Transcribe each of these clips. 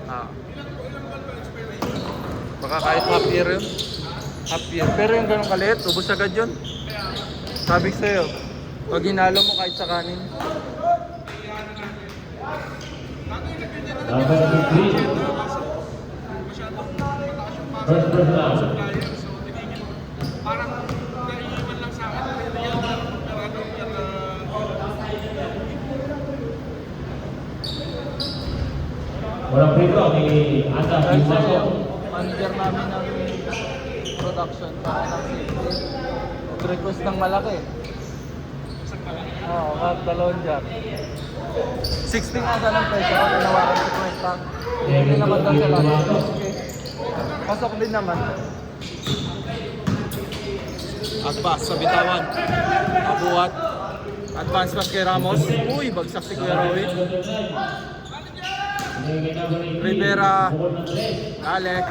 Ah. Baka kahit half year yun. Half year. Pero yung ganun kaliit, ubos agad yun. Sabi ko sa'yo, pag hinalo mo kahit sa kanin. Number 15. First down. Parang naiiwan lang sa akin. Walang prito ni Anda Dahil sa'yo, Pimaso. manager namin ng production para ng safety. Nag-request ng malaki. Oo, dalawang jack. 60 nga sa ng presyo ko, tinawaran si Kwenta. Hindi naman daw siya lang. Okay. Pasok din naman. Agpas sa bitawan. Abuhat. Advance pass kay Ramos. Uy, bagsak si Kuya Roy. Rivera. Alec.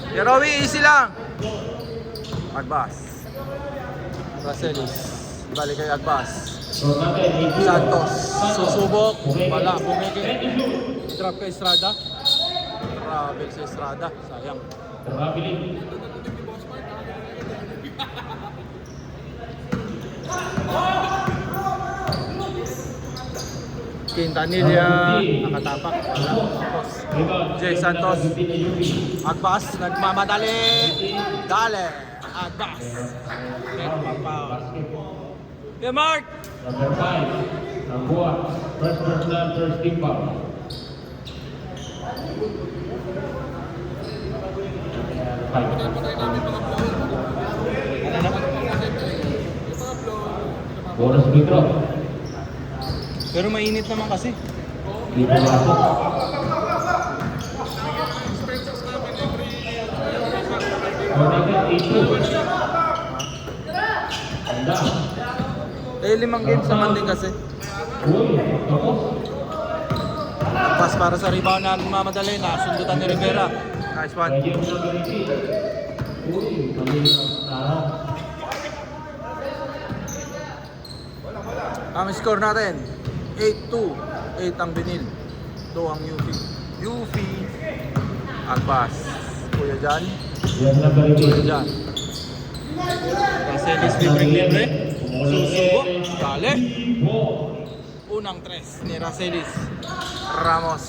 Kuya Roy, easy lang. Agbas. Racelis. Balik kay Agbas. Santos. Susubok. Wala. Bumiki. Drop kay Estrada. Travel sa Estrada. Sayang. Quintanilla. Nakatapak. Wala. Jay Santos. Agbas. Nagmamadali. Dale. Agbas. Net pa. Yeah, Mark! Number 5. Nambua. First down, first team foul. Bonus free throw. Pero mainit naman kasi. Di pumasok. Number 82. Anda. Eh, 5 games naman din kasi. Uy, tapos. Pass para sa rebound na mamadali na. Sundutan ni Rivera. Nice one. Lagi ang number 80. Uy, kami ang Ang score natin, 8-2. 8 ang Binil. 2 ang UP. UP. Agbas. Kuya Jan. Yan number 80. Kuya Jan. Racelis libre-libre. Susubo. Dale. Unang 3 ni Racelis. Ramos.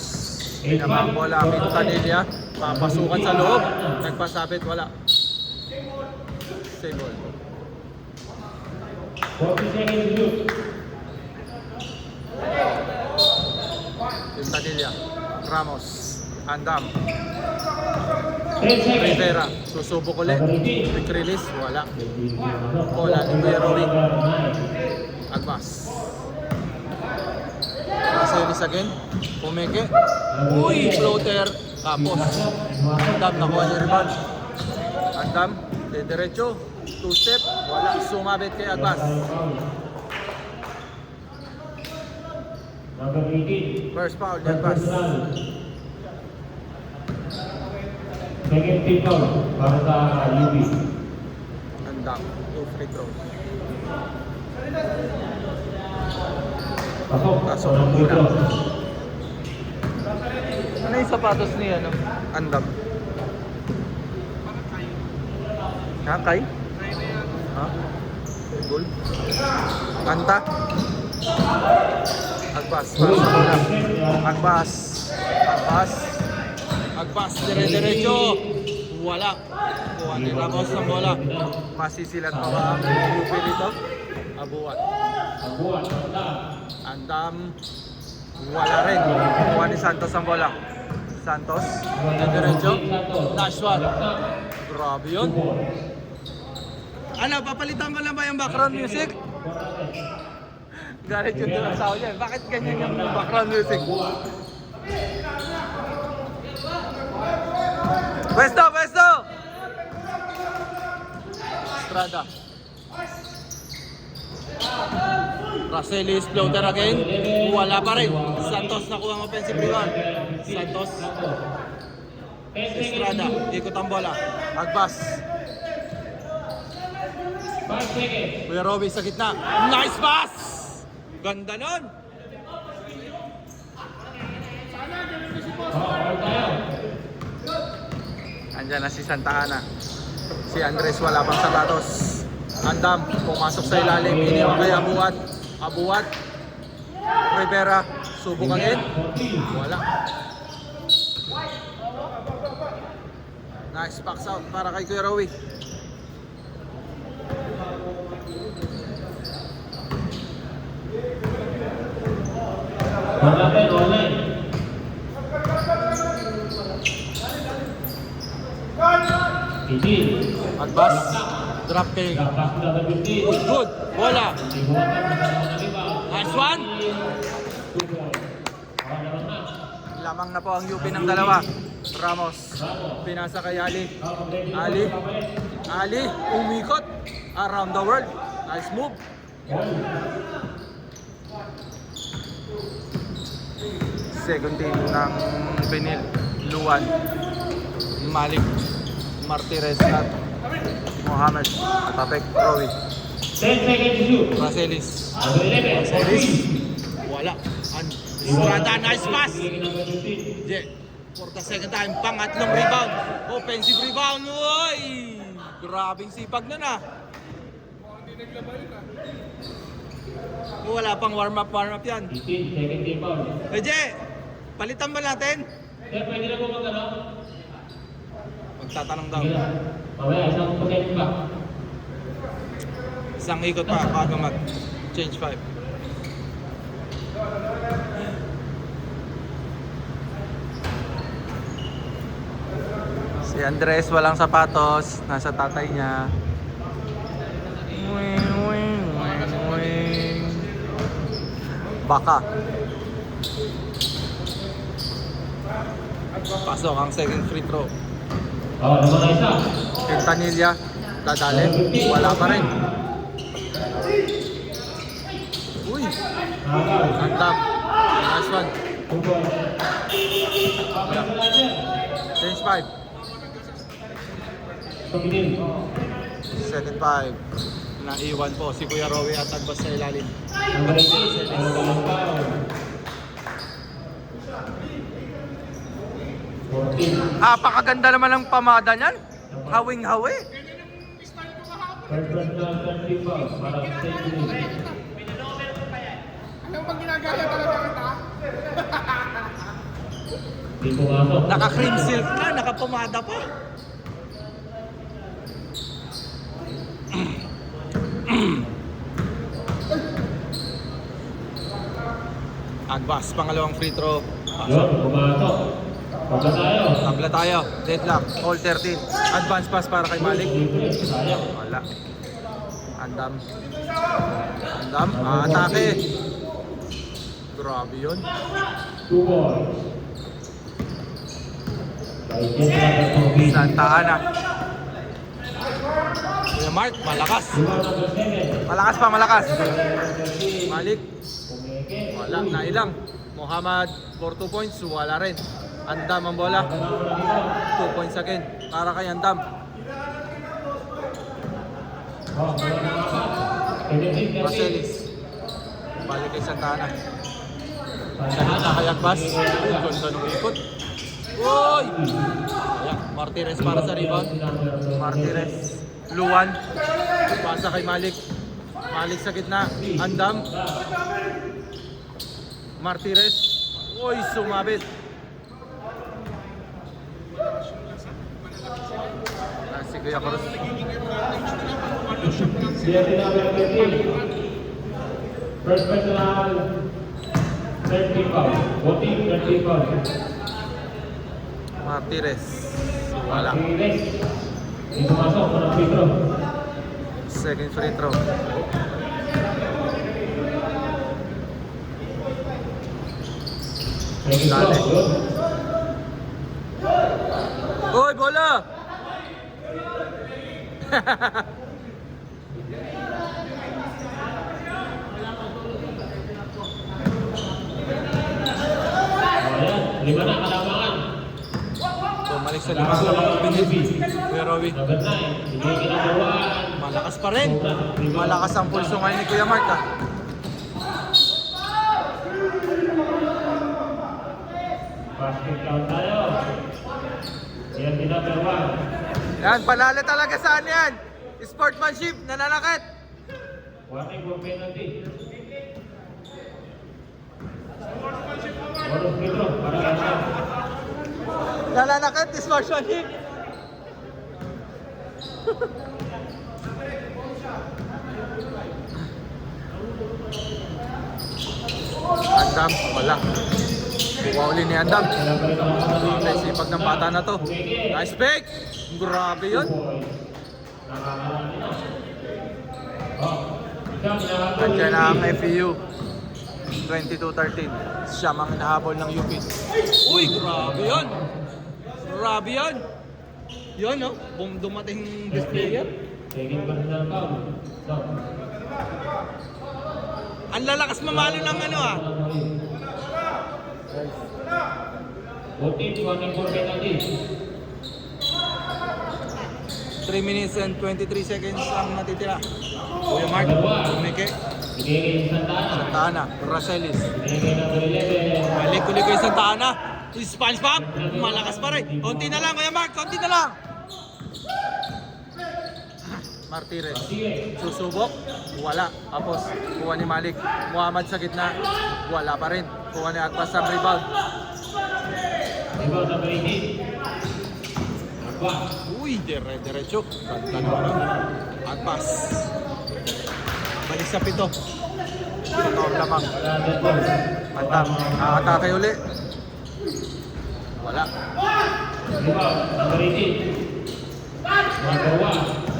Pinabang bola. Quintanilla. Papasukan sa loob. Nagpasabit. Wala. Save ball. 40 seconds to shoot. Quintanilla. Ramos. Andam. 10 seconds. Rivera. Susubok ulit. Quick release. Wala. Bola ni Kuya Roy. Agbas. Racelis again. Pumeke. Uy, floater. Tapos. Andam. Nakuha niya rebound. Andam. De derecho. 2 step. Wala. Sumabit kay Agbas. Number 18. First foul ni Agbas. Second team foul para sa UB. Andam. 2 free throws. Pasok. Pasok. Unang free throw. Ano yung sapatos ni ano? Andam. Kay? Ha? Goal? Kanta? Agbas. Agbas. Agbas. Agbas. Dire-diretso. Wala. Kuha ni Ramos ng bola. Masisilat pa ba ang UP dito? Abuat. Buwan. Andam. Wala rin. Kuha ni Santos ang bola. Santos. Dire-diretso. Nice one. Grabe yun. Ano, papalitan ko lang ba yung background music? Galit yung doon sa niyan. Bakit ganyan yung background music? Pwesto! Pwesto! Estrada. Racelis floater again. Wala pa rin. Santos nakuha ang offensive rebound. Santos. Estrada. Ikot ang bola. Agbas. 5 seconds. Kuya Robby sa gitna. Nice pass! Ganda nun. Foul tayo. Andyan na si Santa Ana. Si Andres wala pang sapatos. Andam, pumasok sa ilalim. Iniwan kay Abuat. Abuat. Rivera, subok again. Wala. Nice box out para kay Kuya Rowie. Natin, online. Hindi. Advance. Drop kick. Dapat na nabiti. Good. Bola. Ibuhat ang mga rebound. Nice one. Lamang na po ang UP ng dalawa. Ramos. Pinasa kay Ali. Ali. Umikot. Around the world. Nice move. Second team ng Benil. Luan. Malik. Martirez at Mohamed. Atapek. Rowie. 10 seconds to shoot. Racelis. Number 11. Racelis. Wala. Estrada. Nice pass. Je. For the second time. Pangatlong rebound. Offensive rebound. Uy! Grabing sipag na na. Wala pang warm up yan. 15 second team foul. Je, palitan ba natin? Sir, pwede na po mag-ano? Magtatanong daw. Sige na. Mamaya, isang possession pa. Isang ikot pa bago mag-change 5. Si Andres walang sapatos, nasa tatay niya. Wing, wing, wing, wing. Baka. Pasok ang second free throw. Oh, naman na isa. Quintanilla, dadali, wala pa rin. Uy, Nakakal. andam. Nice one. Tungkol. Papaya sa lahat yan. Change 5. Tuminin. Second 5. Naiwan po si Kuya Rowie at Agbas sa ilalim. Number 18. Ano ba yung foul? 14. Pakaganda naman ng pamada niyan. Hawing-hawi. First personal third team foul. Para sa state team. Alam pag ginagaya talaga kita? Di pumasok. Naka-cream silk na, nakapamada pa. Agbas, pangalawang free throw. Yun, pumasok. Pagka tayo. Tabla tayo. Deadlock. All 13. Advance pass para kay Malik. Sayang. Wala. Andam. Andam. Atake. Grabe yun. 2 balls. Digest number 14. Santa Ana. Kuya Mark, malakas. Number 7. Malakas pa, malakas. Malik. Pumeke. Wala, nailang. Muhammad, for 2 points, wala rin. Andam ang bola. 2 points again. Para kay Andam. Oh, wala na nga. 17. Racelis. Balik kay Santa Ana. Santa Ana kay Agbas. Ganda nung ikot. Uy! Ayan, Martirez para sa rebound. Martirez. Luan. Pasa kay Malik. Malik sa gitna. Andam. Martirez. Uy, sumabit. Si Kuya Cruz. Jersey number 13. First personal third team foul. Voting third team foul. Martirez. Wala. Martinez. Di pumasok. Manang free throw. Second free throw. Second Dali. throw. Yun. Uy, bola! Ayan. 5 na kalamangan. Bumalik sa limang kapag binibig. Kuya Rowie. Number 9. Hindi kinagawa. Malakas pa rin. Malakas ang pulso ngayon ni Kuya Mark. Basket count tayo. Yan din number 1. Yan, panalo talaga saan yan? Sportsmanship, nananakit. Warning for penalty. Bonus free throw para Lansan. Nananakit, sportsmanship. Andam, wala. Buka uli ni Andam. Grabe, sipag ng bata na to. Nice pick! Grabe yun. Nandiyan na ang FEU. 22-13. Siya mang hinahabol ng UP. Uy, grabe yun! Grabe yun! Yun, no? Dumating displayer. Taking personal foul. So, Ang lalakas mamalo ng ano ah. Voting warning for penalty. 3 minutes and 23 seconds ang natitira. Kuya Mark, Tumike, Binigay sa Santa Ana. Santa Ana, Racelis. Binigay number 11. Balik ulit kay Santa Ana. Sponge Pop, malakas pa rin. Konti na lang, Kuya Mark, konti na lang. Martires, susubok, wala. Tapos, kuha ni Malik. Muhammad sa gitna, wala pa rin. Kuha ni Agpas ang rebound. Rebound number 18. Agba. Uy, diretso. Ganda naman. Agpas. Balik sa pito. Ito lamang. Mantap. Nakatake uli. Wala. Rebound number 18. Number 1.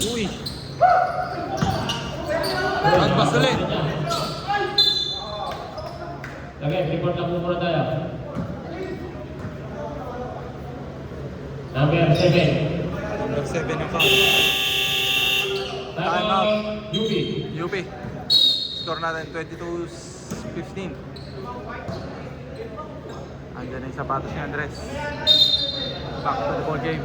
Uy. Agpas ulit. Okay, report lang muna tayo. Number 7. Number 7 ang foul. Time out. UP. UP. Score natin 22-15. Andyan na yung sapatos ni Andres. Back to the ball game.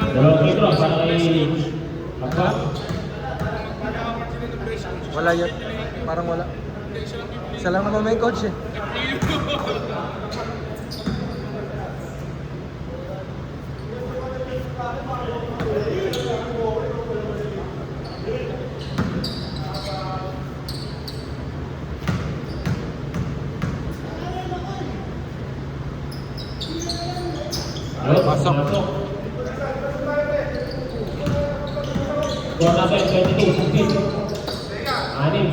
Dalawang free throw para kay Agba. Wala yan. Parang wala. Isa lang naman may coach eh. Pasok. Score natin 22-15. Anim.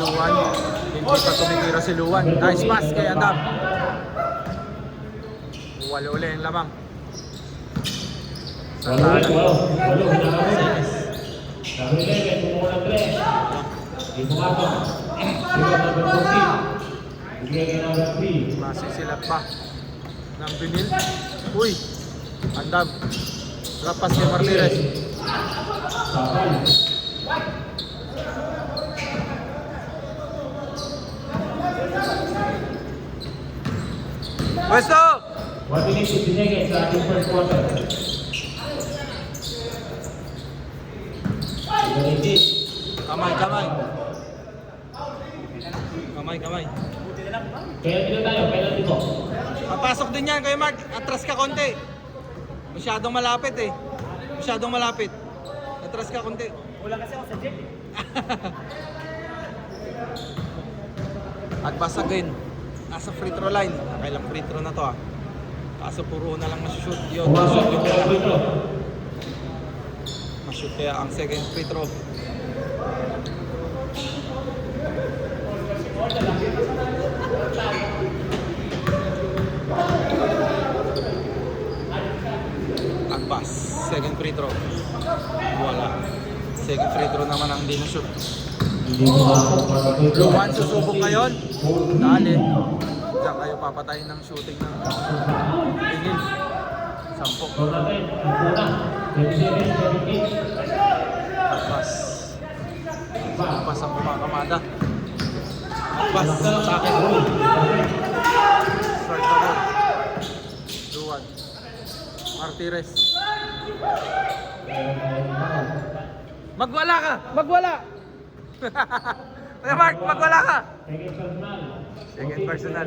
Luwan. Hindi pa tumikira si Luwan. Nice pass kay Andam. Wala uli yung lamang. Walo ulit, walo. Walo, hinahabol. Number 11, kumuha ng 3. Di pumasok. Rebound number 14. Bigay kay number 3. Masisilap pa. Ng binil. Uy. Andam. Drop pass kay Martires. Sapal. Pwesto! 1 minute 50 seconds sa ating first quarter. Ibalik. Kamay, kamay. Kamay, kamay. Penalty na tayo, penalty po. Papasok din yan kay Mark. Atras ka konti. Masyadong malapit eh. Masyadong malapit. Atras ka konti. Wala kasi ako sa jet eh. At basagin. Nasa free throw line. Kailang free throw na to ah. Kaso puro na lang masushoot. Yun, Pumasok, mashoot kaya. free throw. Mashoot kaya ang second free throw. Agbas. Second free throw. Wala. Second free throw naman ang hindi na-shoot. Hindi pumasok, para free throw. Luwan susubok ngayon. Dali. Diyan kayo papatayin ng shooting ng Pingil. Sampok. Score natin, ang una. 27-17. Agbas. Agbas ang kumakamada. Agbas. Atake. Start na ball. Luwan. Martires. Magwala ka! Magwala! Kuya Mark, pag wala ka. Second personal. Second personal.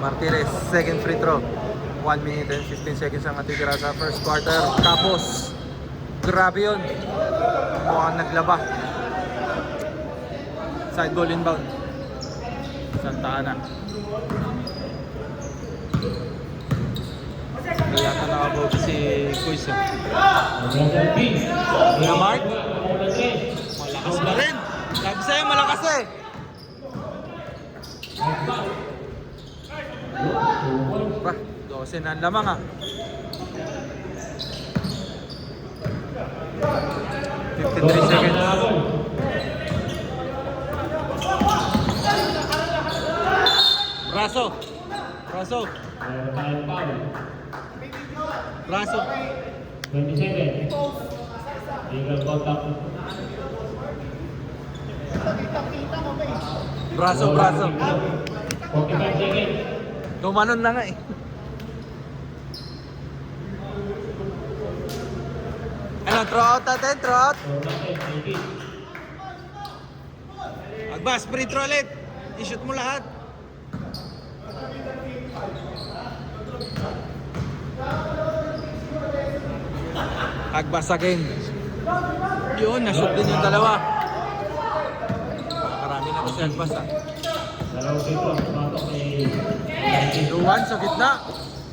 Martinez, second free throw. 1 minute and 15 seconds ang natitira sa first quarter. Tapos, grabe yun. Mukhang naglaba. Side ball inbound. Santa Ana. Kaya ka nakabout si Kuis. Number 3. Kuya Mark? Number 3. Malakas na rin. Sabi sa'yo, malakas eh. Ba, 12 na ang lamang ah. 53 seconds. Braso. Braso. Braso. 27. Legal contact. Braso, braso. 45 seconds. Gumanon na nga eh. Ano, throw out natin, throw out. Agbas, free throw ulit. I-shoot mo lahat. Agbas again. Yun, na-shoot din yung dalawa. Marami na kasi Agbas ah. Dalawang dito, patok ni Luwan sa gitna.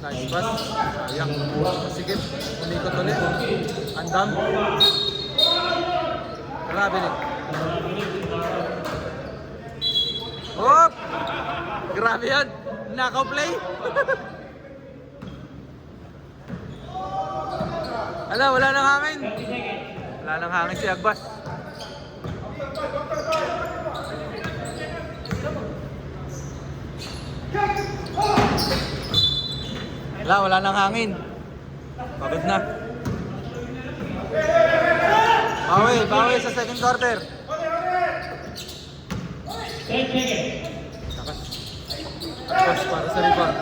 Nice pass. Sayang. Sige, umikot ulit. Andam. Grabe rin. Hop! Grabe yan. Knockout play. Ala, wala nang hangin. Wala nang hangin si Agbas. Wala nang hangin. Pagod na. Bawi sa second quarter. 10 seconds. Agbas para sa rebound.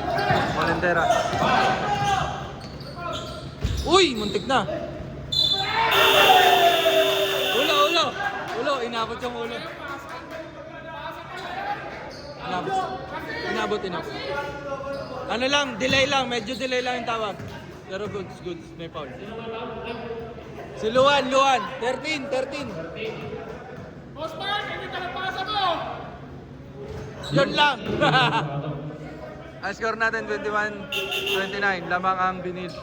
Valentera. Uy, muntik na. Ulo, inabot yung ulo. Inabot. Ano lang, delay lang, medyo delay lang yung tawag. Pero goods, may foul. Si Luan, 13. Osman, hindi ka napasa mo! Yun lang. Ang score natin 21-29, lamang ang binil.